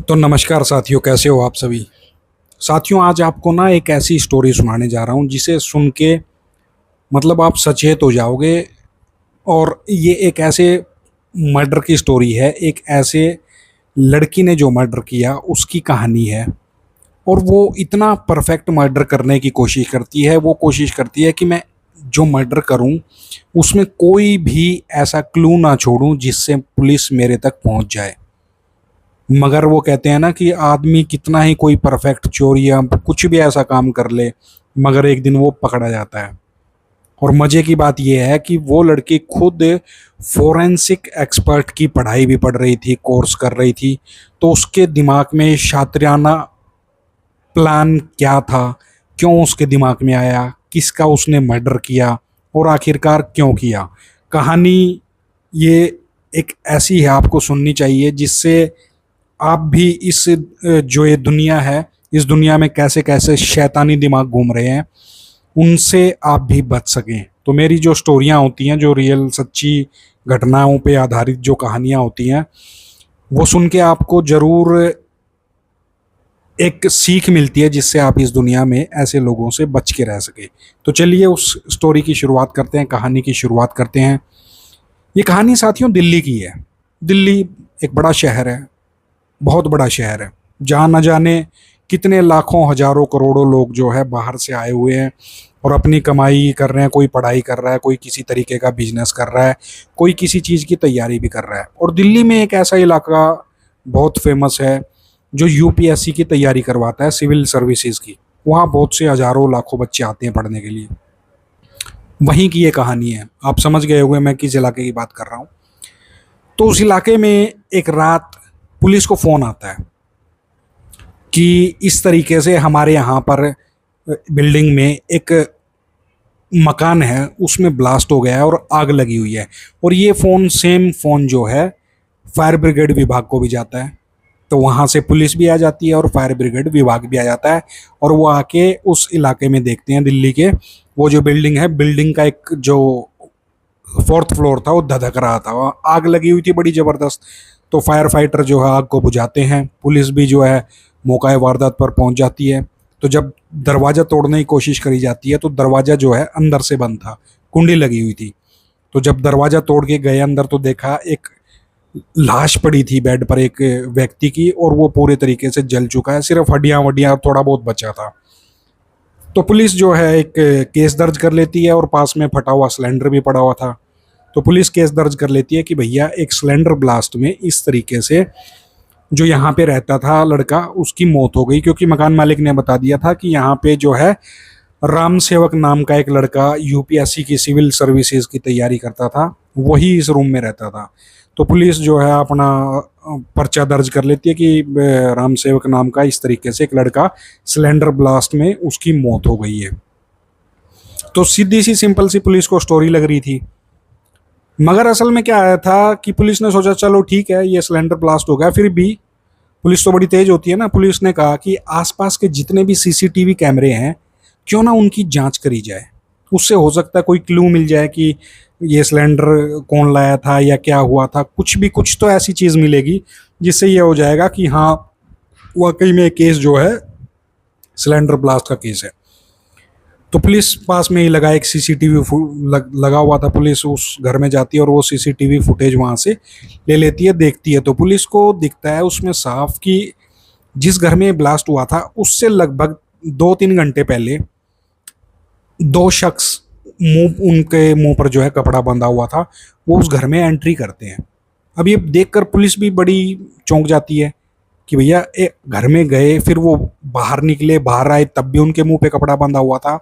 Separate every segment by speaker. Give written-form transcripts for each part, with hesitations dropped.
Speaker 1: तो नमस्कार साथियों, कैसे हो आप सभी। साथियों, आज आपको ना एक ऐसी स्टोरी सुनाने जा रहा हूँ जिसे सुन के मतलब आप सचेत हो जाओगे। और ये एक ऐसे मर्डर की स्टोरी है, एक ऐसे लड़की ने जो मर्डर किया उसकी कहानी है। और वो इतना परफेक्ट मर्डर करने की कोशिश करती है, वो कोशिश करती है कि मैं जो मर्डर करूं उसमें कोई भी ऐसा क्लू ना छोड़ूं जिससे पुलिस मेरे तक पहुंच जाए। मगर वो कहते हैं ना कि आदमी कितना ही कोई परफेक्ट चोरी या कुछ भी ऐसा काम कर ले, मगर एक दिन वो पकड़ा जाता है। और मजे की बात यह है कि वो लड़की खुद फोरेंसिक एक्सपर्ट की पढ़ाई भी पढ़ रही थी, कोर्स कर रही थी। तो उसके दिमाग में शातिराना प्लान क्या था, क्यों उसके दिमाग में आया, किसका उसने मर्डर किया और आखिरकार क्यों किया। कहानी ये एक ऐसी है, आपको सुननी चाहिए, जिससे आप भी इस जो ये दुनिया है, इस दुनिया में कैसे कैसे शैतानी दिमाग घूम रहे हैं उनसे आप भी बच सकें। तो मेरी जो स्टोरियां होती हैं, जो रियल सच्ची घटनाओं पे आधारित जो कहानियां होती हैं, वो सुन के आपको ज़रूर एक सीख मिलती है जिससे आप इस दुनिया में ऐसे लोगों से बच के रह सके। तो चलिए उस स्टोरी की शुरुआत करते हैं, कहानी की शुरुआत करते हैं। ये कहानी साथियों दिल्ली की है। दिल्ली एक बड़ा शहर है, बहुत बड़ा शहर है, जहाँ न जाने कितने लाखों हजारों करोड़ों लोग जो है बाहर से आए हुए हैं और अपनी कमाई कर रहे हैं। कोई पढ़ाई कर रहा है, कोई किसी तरीके का बिजनेस कर रहा है, कोई किसी चीज़ की तैयारी भी कर रहा है। और दिल्ली में एक ऐसा इलाका बहुत फेमस है जो यूपीएससी की तैयारी करवाता है, सिविल सर्विसेज की। वहाँ बहुत से हजारों लाखों बच्चे आते हैं पढ़ने के लिए। वहीं की ये कहानी है। आप समझ गए होंगे मैं किस इलाके की बात कर रहा हूँ। तो उस इलाके में एक रात पुलिस को फ़ोन आता है कि इस तरीके से हमारे यहाँ पर बिल्डिंग में एक मकान है, उसमें ब्लास्ट हो गया है और आग लगी हुई है। और ये फ़ोन, सेम फ़ोन जो है, फायर ब्रिगेड विभाग को भी जाता है। तो वहाँ से पुलिस भी आ जाती है और फायर ब्रिगेड विभाग भी आ जाता है। और वो आके उस इलाके में देखते हैं, दिल्ली के वो जो बिल्डिंग है, बिल्डिंग का एक जो फोर्थ फ्लोर था वो धधक रहा था, वहाँ आग लगी हुई थी बड़ी ज़बरदस्त। तो फायर फाइटर जो है आग को बुझाते हैं, पुलिस भी जो है मौका वारदात पर पहुंच जाती है। तो जब दरवाज़ा तोड़ने की कोशिश करी जाती है तो दरवाज़ा जो है अंदर से बंद था, कुंडी लगी हुई थी। तो जब दरवाज़ा तोड़ के गए अंदर तो देखा एक लाश पड़ी थी बेड पर, एक व्यक्ति की, और वो पूरे तरीके से जल चुका है, सिर्फ हड्डियां वड्डियां थोड़ा बहुत बचा था। तो पुलिस जो है एक केस दर्ज कर लेती है और पास में फटा हुआ सिलेंडर भी पड़ा हुआ था। तो पुलिस केस दर्ज कर लेती है कि भैया एक सिलेंडर ब्लास्ट में इस तरीके से जो यहाँ पे रहता था लड़का, उसकी मौत हो गई। क्योंकि मकान मालिक ने बता दिया था कि यहाँ पे जो है राम सेवक नाम का एक लड़का यूपीएससी की सिविल सर्विसेज की तैयारी करता था, वही इस रूम में रहता था। तो पुलिस जो है अपना पर्चा दर्ज कर लेती है कि राम सेवक नाम का इस तरीके से एक लड़का सिलेंडर ब्लास्ट में उसकी मौत हो गई है। तो सीधी सी सिंपल सी पुलिस को स्टोरी लग रही थी। मगर असल में क्या आया था कि पुलिस ने सोचा चलो ठीक है, ये सिलेंडर ब्लास्ट हो गया। फिर भी पुलिस तो बड़ी तेज होती है ना, पुलिस ने कहा कि आसपास के जितने भी सीसीटीवी कैमरे हैं क्यों ना उनकी जांच करी जाए। उससे हो सकता है कोई क्लू मिल जाए कि ये सिलेंडर कौन लाया था या क्या हुआ था, कुछ तो ऐसी चीज़ मिलेगी जिससे ये हो जाएगा कि हाँ वाकई में केस जो है सिलेंडर ब्लास्ट का केस है। तो पुलिस पास में ही लगा एक सीसीटीवी लगा हुआ था। पुलिस उस घर में जाती है और वो सीसीटीवी फुटेज वहाँ से ले लेती है, देखती है। तो पुलिस को दिखता है उसमें साफ कि जिस घर में ब्लास्ट हुआ था उससे लगभग 2-3 घंटे पहले दो शख्स, उनके मुंह पर जो है कपड़ा बंधा हुआ था, वो उस घर में एंट्री करते हैं। अब ये देखकर पुलिस भी बड़ी चौंक जाती है कि भैया घर में गए, फिर वो बाहर निकले, बाहर आए तब भी उनके मुंह पे कपड़ा बंधा हुआ था,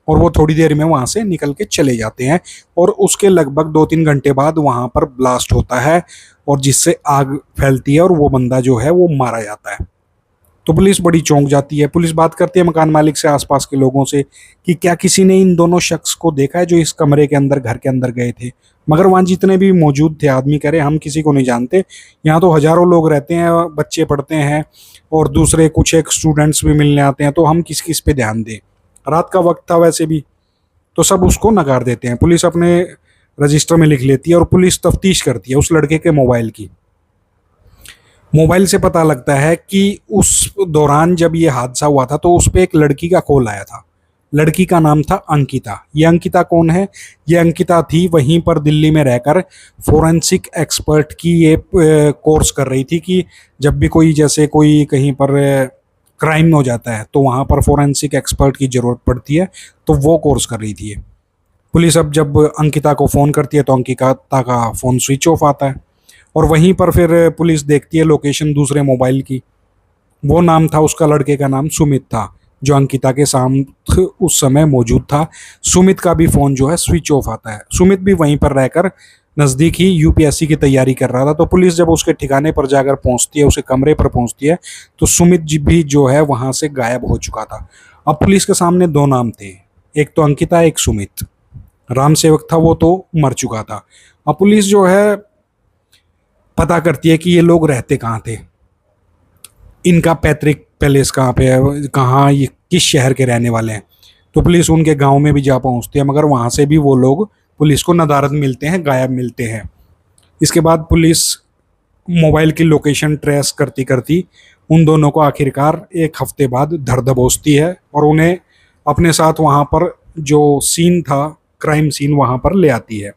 Speaker 1: और वो थोड़ी देर में वहाँ से निकल के चले जाते हैं। और उसके लगभग 2-3 घंटे बाद वहाँ पर ब्लास्ट होता है और जिससे आग फैलती है और वो बंदा जो है वो मारा जाता है। तो पुलिस बड़ी चौंक जाती है। पुलिस बात करती है मकान मालिक से, आसपास के लोगों से, कि क्या किसी ने इन दोनों शख्स को देखा है जो इस कमरे के अंदर, घर के अंदर गए थे। मगर वहाँ जितने भी मौजूद थे आदमी कह रहे हम किसी को नहीं जानते, यहाँ तो हजारों लोग रहते हैं, बच्चे पढ़ते हैं और दूसरे कुछ एक स्टूडेंट्स भी मिलने आते हैं, तो हम किस किस पे ध्यान दें। रात का वक्त था वैसे भी, तो सब उसको नकार देते हैं। पुलिस अपने रजिस्टर में लिख लेती है और पुलिस तफ्तीश करती है उस लड़के के मोबाइल की। मोबाइल से पता लगता है कि उस दौरान जब ये हादसा हुआ था तो उस पे एक लड़की का कॉल आया था। लड़की का नाम था अंकिता। ये अंकिता कौन है? ये अंकिता थी वहीं पर दिल्ली में रहकर फोरेंसिक एक्सपर्ट की ये कोर्स कर रही थी कि जब भी कोई जैसे कोई कहीं पर क्राइम हो जाता है तो वहाँ पर फोरेंसिक एक्सपर्ट की ज़रूरत पड़ती है, तो वो कोर्स कर रही थी ये। पुलिस अब जब अंकिता को फ़ोन करती है तो अंकिता का फ़ोन स्विच ऑफ आता है, और वहीं पर फिर पुलिस देखती है लोकेशन दूसरे मोबाइल की। वो नाम था उसका, लड़के का नाम सुमित था, जो अंकिता के साथ उस समय मौजूद था। सुमित का भी फ़ोन जो है स्विच ऑफ आता है। सुमित भी वहीं पर रहकर नज़दीक ही यूपीएससी की तैयारी कर रहा था। तो पुलिस जब उसके ठिकाने पर जाकर पहुंचती है, उसके कमरे पर पहुंचती है, तो सुमित जी भी जो है वहां से गायब हो चुका था। अब पुलिस के सामने दो नाम थे, एक तो अंकिता, एक सुमित। राम सेवक था वो तो मर चुका था। अब पुलिस जो है पता करती है कि ये लोग रहते कहाँ थे, इनका पैतृक पैलेस कहाँ पे है, कहाँ ये किस शहर के रहने वाले हैं। तो पुलिस उनके गांव में भी जा पहुंचती है, मगर वहां से भी वो लोग पुलिस को नदारद मिलते हैं, गायब मिलते हैं। इसके बाद पुलिस मोबाइल की लोकेशन ट्रेस करती करती उन दोनों को आखिरकार एक हफ्ते बाद धर दबोचती है और उन्हें अपने साथ वहाँ पर जो सीन था, क्राइम सीन, वहाँ पर ले आती है।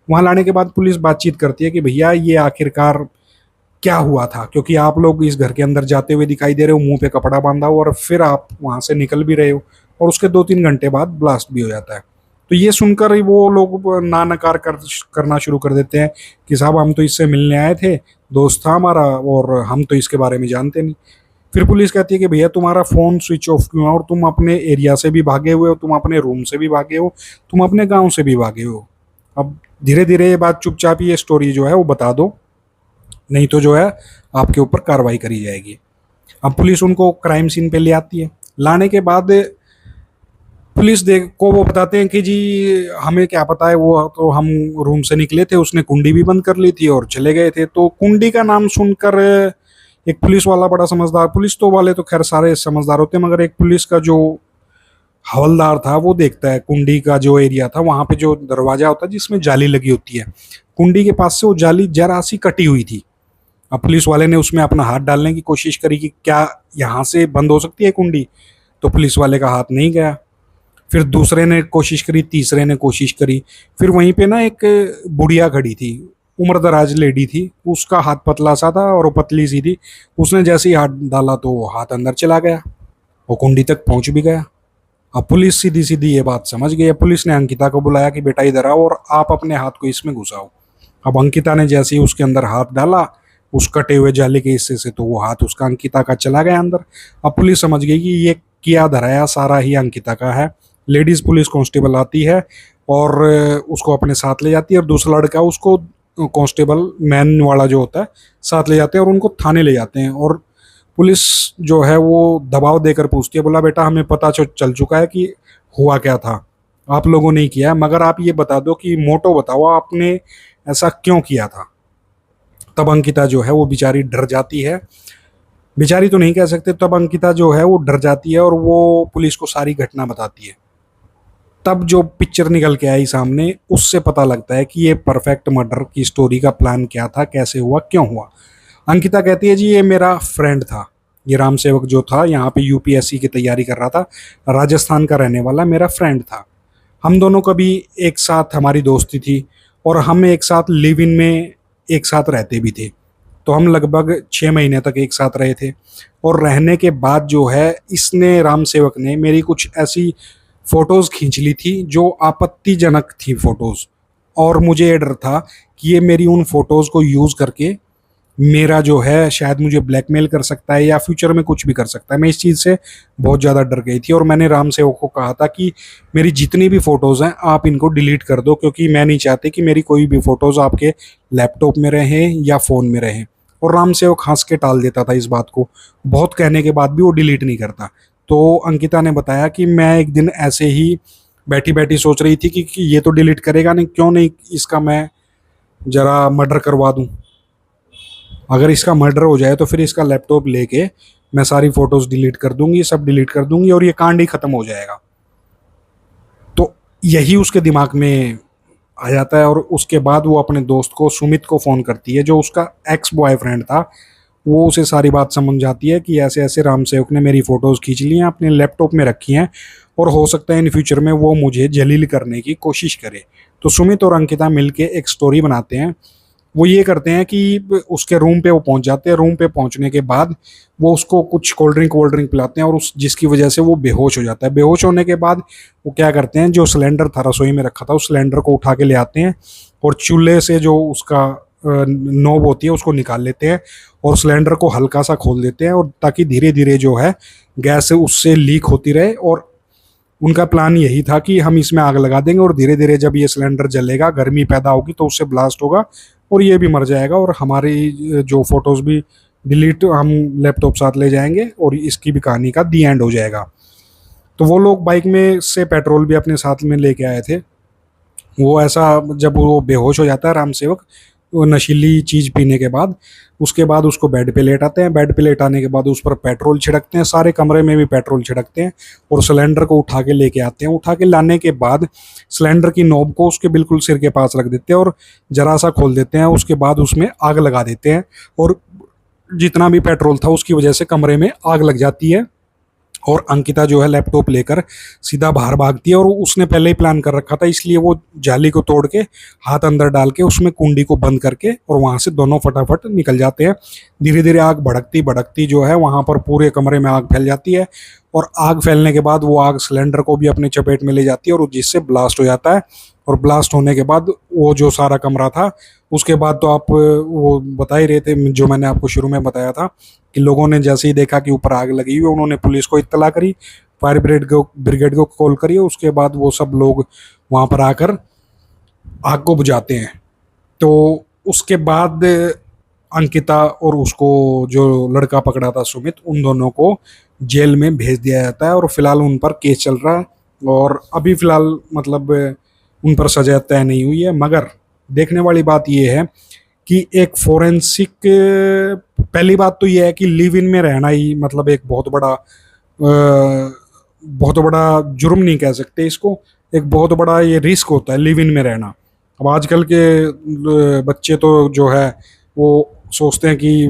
Speaker 1: वहाँ लाने के बाद पुलिस बातचीत करती है कि भैया ये आखिरकार क्या हुआ था, क्योंकि आप लोग इस घर के अंदर जाते हुए दिखाई दे रहे हो, मुंह पे कपड़ा बांधा हो, और फिर आप वहाँ से निकल भी रहे हो, और उसके 2-3 घंटे बाद ब्लास्ट भी हो जाता है। तो ये सुनकर ही वो लोग ना नकार करना शुरू कर देते हैं कि साहब हम तो इससे मिलने आए थे, दोस्त था हमारा, और हम तो इसके बारे में जानते नहीं। फिर पुलिस कहती है कि भैया तुम्हारा फ़ोन स्विच ऑफ क्यों है, और तुम अपने एरिया से भी भागे हुए हो, तुम अपने रूम से भी भागे हो, तुम अपने गाँव से भी भागे हो। अब धीरे धीरे ये बात चुपचाप ये स्टोरी जो है वो बता दो, नहीं तो जो है आपके ऊपर कार्रवाई करी जाएगी। अब पुलिस उनको क्राइम सीन पे ले आती है। लाने के बाद पुलिस देख को वो बताते हैं कि जी हमें क्या पता है, वो तो हम रूम से निकले थे, उसने कुंडी भी बंद कर ली थी और चले गए थे। तो कुंडी का नाम सुनकर एक पुलिस वाला बड़ा समझदार, पुलिस तो वाले तो खैर सारे समझदार होते हैं, मगर एक पुलिस का जो हवलदार था वो देखता है कुंडी का जो एरिया था, वहां पे जो दरवाजा होता है जिसमें जाली लगी होती है, कुंडी के पास से वो जाली जरा सी कटी हुई थी। अब पुलिस वाले ने उसमें अपना हाथ डालने की कोशिश करी कि क्या यहाँ से बंद हो सकती है कुंडी, तो पुलिस वाले का हाथ नहीं गया। फिर दूसरे ने कोशिश करी, तीसरे ने कोशिश करी, फिर वहीं पे ना एक बुढ़िया खड़ी थी, उम्रदराज लेडी थी, उसका हाथ पतला सा था और वो पतली सी थी। उसने जैसे ही हाथ डाला तो वो हाथ अंदर चला गया, वो कुंडी तक पहुंच भी गया। अब पुलिस सीधी सीधी ये बात समझ गई। पुलिस ने अंकिता को बुलाया कि बेटा इधर आओ और आप अपने हाथ को इसमें घुसाओ। अब अंकिता ने जैसे ही उसके अंदर हाथ डाला उस कटे हुए जाली के हिस्से से, तो वो हाथ उसका अंकिता का चला गया अंदर। अब पुलिस समझ गई कि ये किया धराया सारा ही अंकिता का है। लेडीज पुलिस कांस्टेबल आती है और उसको अपने साथ ले जाती है, और दूसरा लड़का उसको कांस्टेबल मैन वाला जो होता है साथ ले जाते हैं और उनको थाने ले जाते हैं। और पुलिस जो है वो दबाव देकर पूछती है, बोला बेटा हमें पता चल चुका है कि हुआ क्या था, आप लोगों ने किया है, मगर आप ये बता दो कि मोटो बताओ आपने ऐसा क्यों किया था। तब अंकिता जो है वो बेचारी डर जाती है, बेचारी तो नहीं कह सकते, तब अंकिता जो है वो डर जाती है और वो पुलिस को सारी घटना बताती है। तब जो पिक्चर निकल के आई सामने, उससे पता लगता है कि ये परफेक्ट मर्डर की स्टोरी का प्लान क्या था, कैसे हुआ, क्यों हुआ। अंकिता कहती है जी ये मेरा फ्रेंड था, ये राम सेवक जो था यहाँ पे यूपीएससी की तैयारी कर रहा था, राजस्थान का रहने वाला मेरा फ्रेंड था। हम दोनों कभी एक साथ हमारी दोस्ती थी और हम एक साथ लिव इन में एक साथ रहते भी थे। तो हम लगभग 6 महीने तक एक साथ रहे थे, और रहने के बाद जो है इसने, राम सेवक ने, मेरी कुछ ऐसी फ़ोटोज़ खींच ली थी जो आपत्तिजनक थी फ़ोटोज़, और मुझे ये डर था कि ये मेरी उन फ़ोटोज़ को यूज़ करके मेरा जो है शायद मुझे ब्लैकमेल कर सकता है या फ्यूचर में कुछ भी कर सकता है। मैं इस चीज़ से बहुत ज़्यादा डर गई थी, और मैंने राम सेवक को कहा था कि मेरी जितनी भी फ़ोटोज़ हैं आप इनको डिलीट कर दो, क्योंकि मैं नहीं चाहती कि मेरी कोई भी फ़ोटोज़ आपके लैपटॉप में रहें या फ़ोन में रहें। और राम सेवक हंस के टाल देता था इस बात को, बहुत कहने के बाद भी वो डिलीट नहीं करता। तो अंकिता ने बताया कि मैं एक दिन ऐसे ही बैठी बैठी सोच रही थी कि ये तो डिलीट करेगा नहीं, क्यों नहीं इसका मैं ज़रा मर्डर करवा दूँ। अगर इसका मर्डर हो जाए तो फिर इसका लैपटॉप लेके मैं सारी फ़ोटोज़ डिलीट कर दूंगी, सब डिलीट कर दूंगी, और ये कांड ही ख़त्म हो जाएगा। तो यही उसके दिमाग में आ जाता है, और उसके बाद वो अपने दोस्त को, सुमित को फ़ोन करती है, जो उसका एक्स बॉयफ्रेंड था, वो उसे सारी बात समझ जाती है कि ऐसे ऐसे राम सेवक ने मेरी फ़ोटोज़ खींच ली हैं, अपने लैपटॉप में रखी हैं, और हो सकता है इन फ्यूचर में वो मुझे जलील करने की कोशिश करे। तो सुमित और अंकिता मिलके एक स्टोरी बनाते हैं। वो ये करते हैं कि उसके रूम पे वो पहुंच जाते हैं। रूम पे पहुंचने के बाद वो उसको कुछ कोल्ड ड्रिंक पिलाते हैं, और उस जिसकी वजह से वो बेहोश हो जाता है। बेहोश होने के बाद वो क्या करते हैं, जो सिलेंडर था रसोई में रखा था, उस सिलेंडर को उठा के ले आते हैं, और चूल्हे से जो उसका नोब होती है उसको निकाल लेते हैं, और सिलेंडर को हल्का सा खोल देते हैं, और ताकि धीरे धीरे जो है गैस उससे लीक होती रहे। और उनका प्लान यही था कि हम इसमें आग लगा देंगे, और धीरे धीरे जब ये सिलेंडर जलेगा, गर्मी पैदा होगी, तो उससे ब्लास्ट होगा और ये भी मर जाएगा, और हमारी जो फोटोज़ भी डिलीट, हम लैपटॉप साथ ले जाएंगे, और इसकी भी कहानी का दी एंड हो जाएगा। तो वो लोग बाइक में से पेट्रोल भी अपने साथ में लेके आए थे। वो ऐसा, जब वो बेहोश हो जाता है राम सेवक, वो नशीली चीज़ पीने के बाद, उसके बाद उसको बेड पे लेटाते हैं। बेड पे लेटाने के बाद उस पर पेट्रोल छिड़कते हैं, सारे कमरे में भी पेट्रोल छिड़कते हैं, और सिलेंडर को उठा के लेके आते हैं। उठा के लाने के बाद सिलेंडर की नोब को उसके बिल्कुल सिर के पास रख देते हैं, और जरा सा खोल देते हैं। उसके बाद उसमें आग लगा देते हैं, और जितना भी पेट्रोल था उसकी वजह से कमरे में आग लग जाती है। और अंकिता जो है लैपटॉप लेकर सीधा बाहर भागती है, और उसने पहले ही प्लान कर रखा था, इसलिए वो जाली को तोड़ के हाथ अंदर डाल के उसमें कुंडी को बंद करके, और वहाँ से दोनों फटाफट निकल जाते हैं। धीरे धीरे आग भड़कती भड़कती जो है वहाँ पर पूरे कमरे में आग फैल जाती है, और आग फैलने के बाद वो आग सिलेंडर को भी अपने चपेट में ले जाती है, और जिससे ब्लास्ट हो जाता है। और ब्लास्ट होने के बाद वो जो सारा कमरा था, उसके बाद तो आप वो बता ही रहे थे, जो मैंने आपको शुरू में बताया था, कि लोगों ने जैसे ही देखा कि ऊपर आग लगी हुई है, उन्होंने पुलिस को इत्तला करी, फायर ब्रिगेड को कॉल करी। उसके बाद वो सब लोग वहाँ पर आकर आग को बुझाते हैं। तो उसके बाद अंकिता और उसको जो लड़का पकड़ा था सुमित, उन दोनों को जेल में भेज दिया जाता है, और फिलहाल उन पर केस चल रहा है, और अभी फिलहाल मतलब उन पर सजा तय नहीं हुई है। मगर देखने वाली बात यह है कि एक फोरेंसिक, पहली बात तो यह है कि लिव इन में रहना ही मतलब एक बहुत बड़ा जुर्म नहीं कह सकते इसको, एक बहुत बड़ा ये रिस्क होता है लिव इन में रहना। अब आजकल के बच्चे तो जो है वो सोचते हैं कि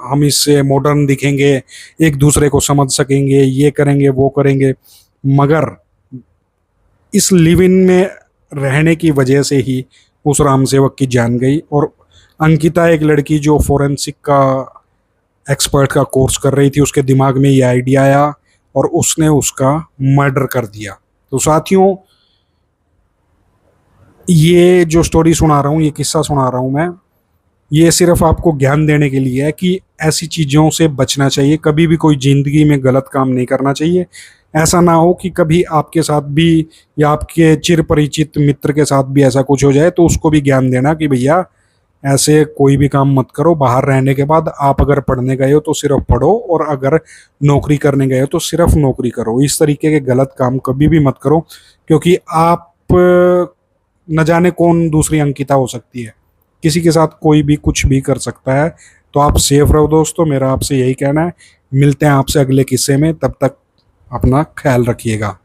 Speaker 1: हम इससे मॉडर्न दिखेंगे, एक दूसरे को समझ सकेंगे, ये करेंगे वो करेंगे। मगर इस लिव इन में रहने की वजह से ही उस राम सेवक की जान गई। और अंकिता एक लड़की जो फोरेंसिक का एक्सपर्ट का कोर्स कर रही थी, उसके दिमाग में ये आइडिया आया, और उसने उसका मर्डर कर दिया। तो साथियों, ये जो स्टोरी सुना रहा हूँ, ये किस्सा सुना रहा हूँ मैं, ये सिर्फ आपको ज्ञान देने के लिए है कि ऐसी चीज़ों से बचना चाहिए। कभी भी कोई ज़िंदगी में गलत काम नहीं करना चाहिए। ऐसा ना हो कि कभी आपके साथ भी या आपके चिर परिचित मित्र के साथ भी ऐसा कुछ हो जाए, तो उसको भी ज्ञान देना कि भैया ऐसे कोई भी काम मत करो। बाहर रहने के बाद आप अगर पढ़ने गए हो तो सिर्फ पढ़ो, और अगर नौकरी करने गए हो तो सिर्फ नौकरी करो। इस तरीके के गलत काम कभी भी मत करो, क्योंकि आप न जाने कौन दूसरी अंकिता हो सकती है। किसी के साथ कोई भी कुछ भी कर सकता है। तो आप सेफ रहो दोस्तों, मेरा आपसे यही कहना है। मिलते हैं आपसे अगले किस्से में, तब तक अपना ख्याल रखिएगा।